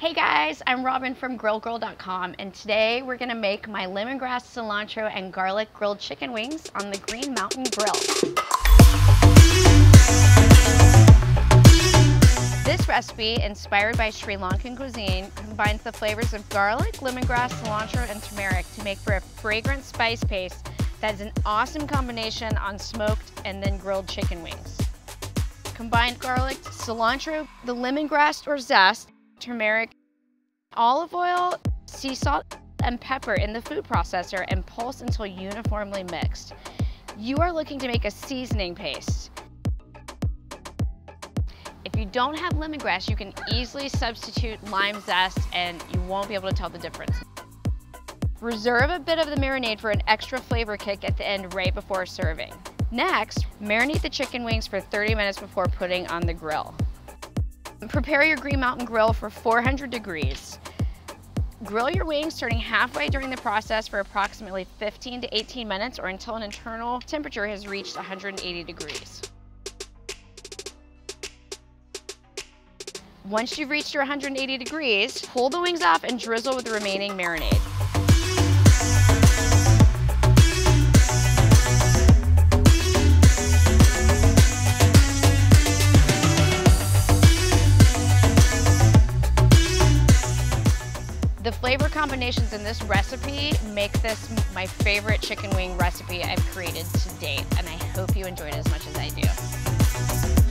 Hey guys, I'm Robyn from grillgirl.com, and today we're gonna make my lemongrass, cilantro, and garlic grilled chicken wings on the Green Mountain Grill. This recipe, inspired by Sri Lankan cuisine, combines the flavors of garlic, lemongrass, cilantro, and turmeric to make for a fragrant spice paste that is an awesome combination on smoked and then grilled chicken wings. Combine garlic, cilantro, the lemongrass or zest, turmeric, olive oil, sea salt, and pepper in the food processor and pulse until uniformly mixed. You are looking to make a seasoning paste. If you don't have lemongrass, you can easily substitute lime zest and you won't be able to tell the difference. Reserve a bit of the marinade for an extra flavor kick at the end right before serving. Next, marinate the chicken wings for 30 minutes before putting on the grill. Prepare your Green Mountain Grill for 400 degrees. Grill your wings starting halfway during the process for approximately 15 to 18 minutes or until an internal temperature has reached 180 degrees. Once you've reached your 180 degrees, pull the wings off and drizzle with the remaining marinade. The flavor combinations in this recipe make this my favorite chicken wing recipe I've created to date, and I hope you enjoyed it as much as I do.